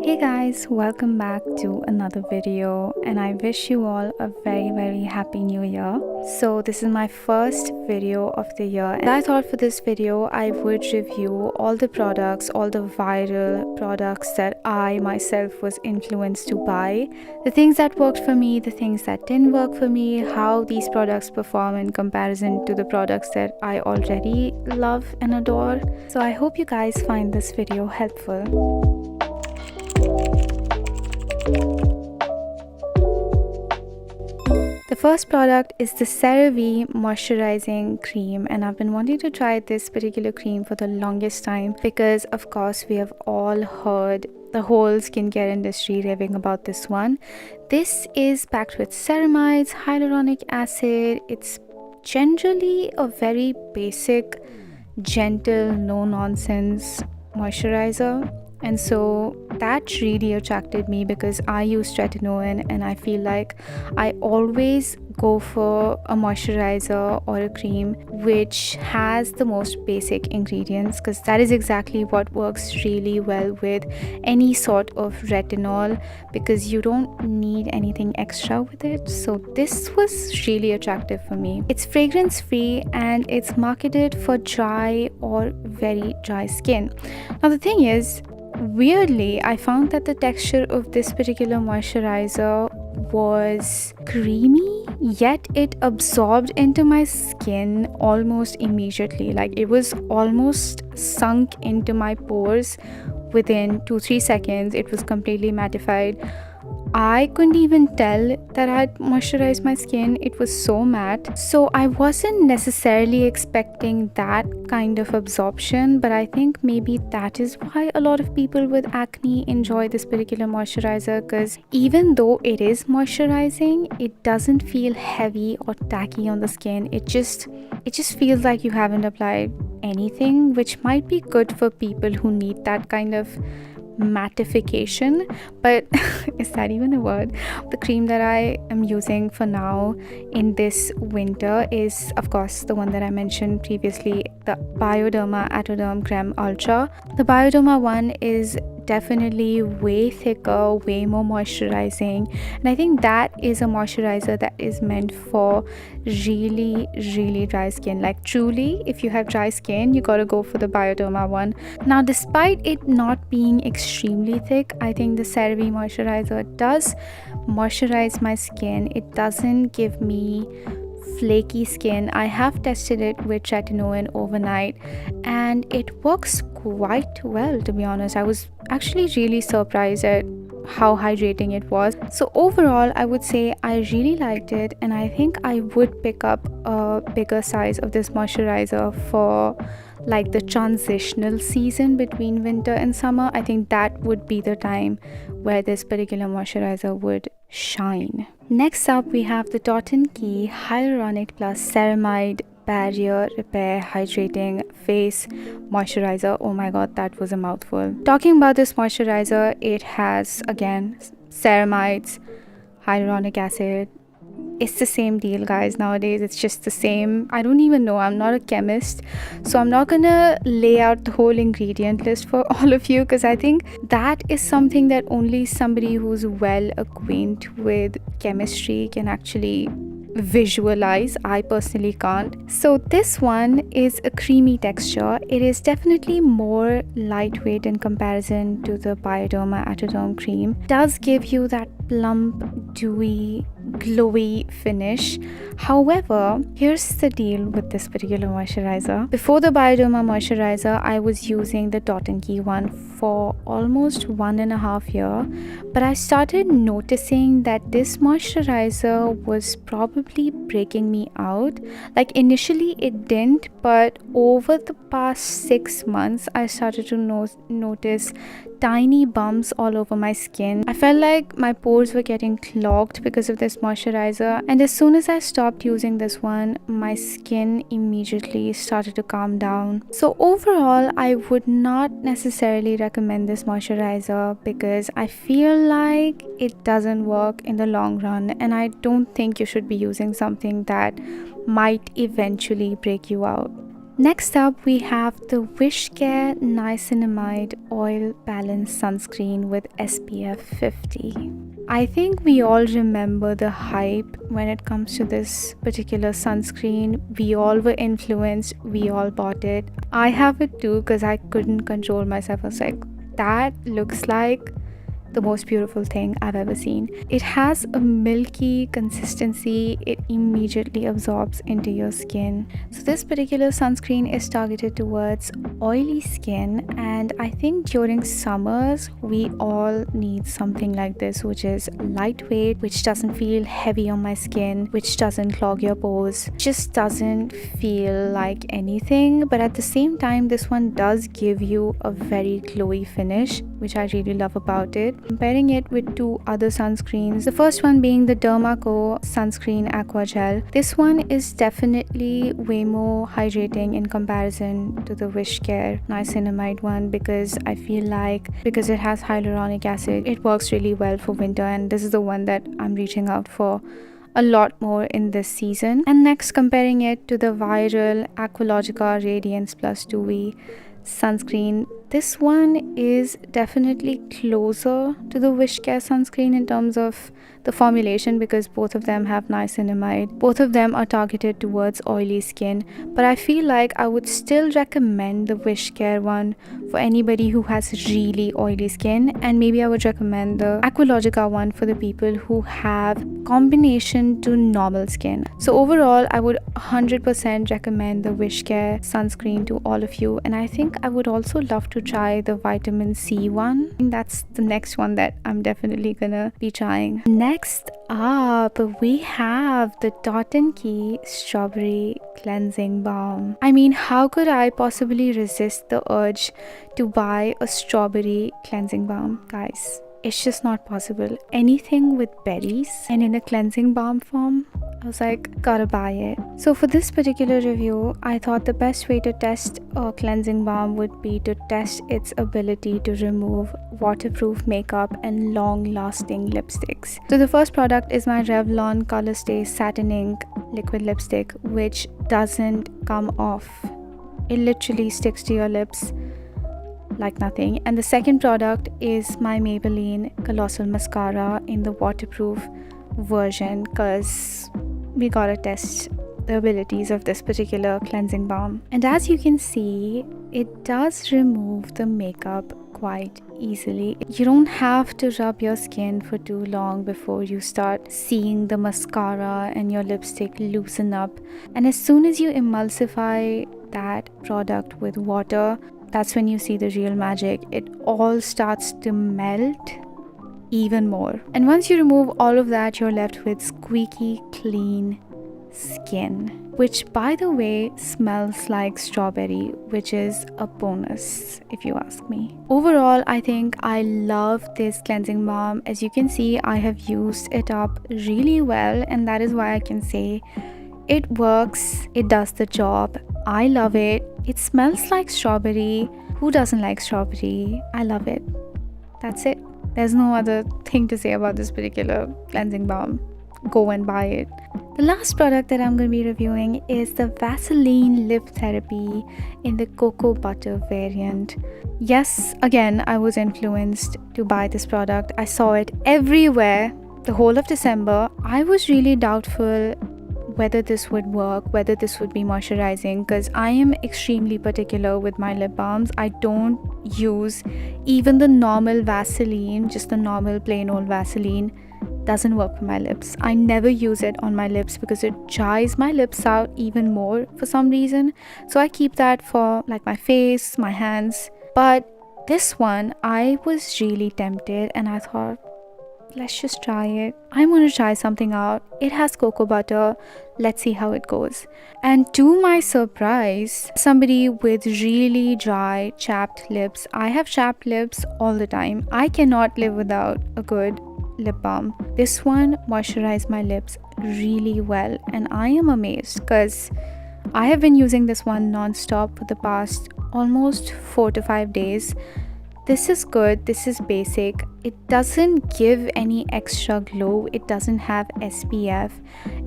Hey guys, welcome back to another video, and I wish you all a very happy new year. So this is my first video of the year, and I thought for this video I would review all the products, all the viral products that I myself was influenced to buy, the things that worked for me, the things that didn't work for me, how these products perform in comparison to the products that I already love and adore. So I hope you guys find this video helpful. The first product is the CeraVe Moisturizing Cream, and I've been wanting to try this particular cream for the longest time because of course we have all heard the whole skincare industry raving about this one. This is packed with ceramides, hyaluronic acid. It's generally a very basic, gentle, no nonsense moisturizer, and so that really attracted me because I use tretinoin, and I feel like I always go for a moisturizer or a cream which has the most basic ingredients, because that is exactly what works really well with any sort of retinol, because you don't need anything extra with it. So this was really attractive for me. It's fragrance free and it's marketed for dry or very dry skin. Now the thing is, weirdly, I found that the texture of this particular moisturizer was creamy, yet it absorbed into my skin almost immediately. Like, it was almost sunk into my pores within 2-3 seconds. It was completely mattified. I couldn't even tell that I had moisturized my skin. It was so matte. So I wasn't necessarily expecting that kind of absorption, but I think maybe that is why a lot of people with acne enjoy this particular moisturizer, because even though it is moisturizing, it doesn't feel heavy or tacky on the skin. It just feels like you haven't applied anything, which might be good for people who need that kind of mattification, but is that even a word? The cream that I am using for now in this winter is of course the one that I mentioned previously, the Bioderma Atoderm Crème Ultra. The Bioderma one is definitely way thicker, way more moisturizing, and I think that is a moisturizer that is meant for really dry skin. Like, truly, if you have dry skin, you gotta go for the Bioderma one. Now, despite it not being extremely thick, I think the CeraVe moisturizer does moisturize my skin. It doesn't give me flaky skin. I have tested it with tretinoin overnight and it works quite well, to be honest. I was actually really surprised at how hydrating it was. So overall, I would say I really liked it, and I think I would pick up a bigger size of this moisturizer for like the transitional season between winter and summer. I think that would be the time where this particular moisturizer would shine. Next up, we have the Dot & Key Hyaluronic plus Ceramide Barrier Repair Hydrating Face Moisturizer. Oh my god, that was a mouthful. Talking about this moisturizer, it has again ceramides, hyaluronic acid. It's the same deal, guys. Nowadays it's just the same. I don't even know, I'm not a chemist, so I'm not gonna lay out the whole ingredient list for all of you, because I think that is something that only somebody who's well acquainted with chemistry can actually visualize. I personally can't. So this one is a creamy texture. It is definitely more lightweight in comparison to the Bioderma Atoderm cream. It does give you that plump, dewy, glowy finish. However, here's the deal with this particular moisturizer. Before the Bioderma moisturizer, I was using the Dot & Key one for almost 1.5 years, but I started noticing that this moisturizer was probably breaking me out. Like, initially it didn't, but over the past 6 months I started to notice tiny bumps all over my skin. I felt like my pores were getting clogged because of this moisturizer, and as soon as I stopped using this one, my skin immediately started to calm down. So overall, I would not necessarily recommend this moisturizer because I feel like it doesn't work in the long run, and I don't think you should be using something that might eventually break you out. Next up, we have the WishCare Niacinamide Oil Balance Sunscreen with SPF 50. I think we all remember the hype when it comes to this particular sunscreen. We all were influenced, we all bought it. I have it too because I couldn't control myself. I was like, that looks like the most beautiful thing I've ever seen. It has a milky consistency, it immediately absorbs into your skin. So this particular sunscreen is targeted towards oily skin, and I think during summers we all need something like this, which is lightweight, which doesn't feel heavy on my skin, which doesn't clog your pores, just doesn't feel like anything, but at the same time this one does give you a very glowy finish, which I really love about it. Comparing it with two other sunscreens, the first one being the Derma sunscreen Aqua gel. This one is definitely way more hydrating in comparison to the WishCare Niacinamide one, because I feel like because it has hyaluronic acid, it works really well for winter, and this is the one that I'm reaching out for a lot more in this season. And next, comparing it to the viral Aqualogica Radiance plus Dewy sunscreen, this one is definitely closer to the WishCare sunscreen in terms of the formulation, because both of them have niacinamide. Both of them are targeted towards oily skin, but I feel like I would still recommend the WishCare one for anybody who has really oily skin, and maybe I would recommend the Aqualogica one for the people who have combination to normal skin. So overall, I would 100% recommend the WishCare sunscreen to all of you, and I think I would also love to try the vitamin C one. I think that's the next one that I'm definitely gonna be trying. Next up, we have the Dot & Key Strawberry Cleansing Balm. I mean, how could I possibly resist the urge to buy a strawberry cleansing balm, guys? It's just not possible. Anything with berries and in a cleansing balm form, I was like, gotta buy it. So for this particular review, I thought the best way to test a cleansing balm would be to test its ability to remove waterproof makeup and long-lasting lipsticks. So the first product is my Revlon Colorstay Satin Ink liquid lipstick, which doesn't come off. It literally sticks to your lips like nothing. And the second product is my Maybelline Colossal mascara in the waterproof version, because we gotta test the abilities of this particular cleansing balm. And as you can see, it does remove the makeup quite easily. You don't have to rub your skin for too long before you start seeing the mascara and your lipstick loosen up. And as soon as you emulsify that product with water, that's when you see the real magic. It all starts to melt even more. And once you remove all of that, you're left with squeaky clean skin, which by the way smells like strawberry, which is a bonus if you ask me. Overall, I think I love this cleansing balm. As you can see, I have used it up really well, and that is why I can say it works, it does the job. I love it. It smells like strawberry. Who doesn't like strawberry? I love it. That's it. There's no other thing to say about this particular cleansing balm. Go and buy it. The last product that I'm going to be reviewing is the Vaseline Lip Therapy in the cocoa butter variant. Yes, again, I was influenced to buy this product. I saw it everywhere the whole of December. I was really doubtful whether this would work, whether this would be moisturizing, because I am extremely particular with my lip balms. I don't use even the normal Vaseline, just the normal plain old Vaseline doesn't work for my lips. I never use it on my lips because it dries my lips out even more for some reason. So I keep that for like my face, my hands. But this one, I was really tempted and I thought, let's just try it. I'm going to try something out. It has cocoa butter. Let's see how it goes. And to my surprise, somebody with really dry, chapped lips, I have chapped lips all the time. I cannot live without a good lip balm. This one moisturized my lips really well, and I am amazed because I have been using this one non-stop for the past almost 4 to 5 days. This is good. This is basic. It doesn't give any extra glow. It doesn't have SPF.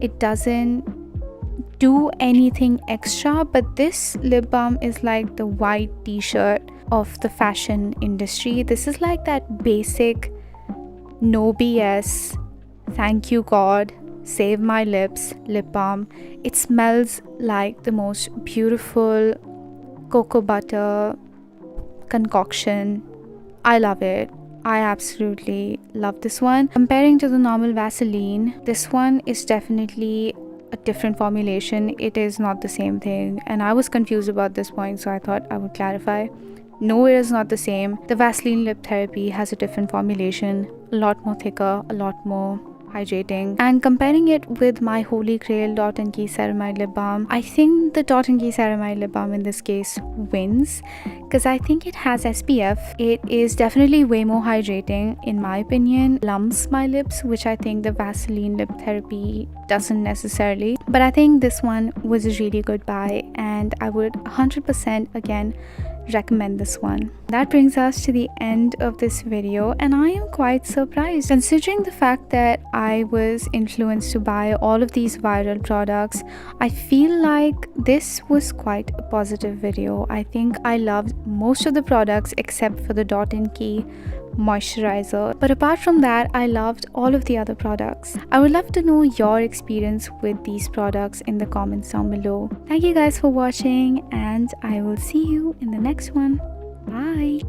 It doesn't do anything extra, but this lip balm is like the white t-shirt of the fashion industry. This is like that basic, no BS, thank you God, save my lips lip balm. It smells like the most beautiful cocoa butter concoction. I love it. I absolutely love this one. Comparing to the normal Vaseline, this one is definitely a different formulation. It is not the same thing, and I was confused about this point, so I thought I would clarify. No, it is not the same. The Vaseline Lip Therapy has a different formulation, a lot more thicker, a lot more hydrating. And comparing it with my holy grail Dot & Key Ceramide Lip Balm, I think the Dot & Key Ceramide Lip Balm in this case wins, because I think it has SPF. It is definitely way more hydrating in my opinion. Lumps my lips, which I think the Vaseline Lip Therapy doesn't necessarily. But I think this one was a really good buy, and I would 100% again recommend this one. That brings us to the end of this video, and I am quite surprised considering the fact that I was influenced to buy all of these viral products. I feel like this was quite a positive video. I think I loved most of the products except for the Dot & Key moisturizer, but apart from that, I loved all of the other products. I would love to know your experience with these products in the comments down below. Thank you guys for watching, and I will see you in the next one. Bye.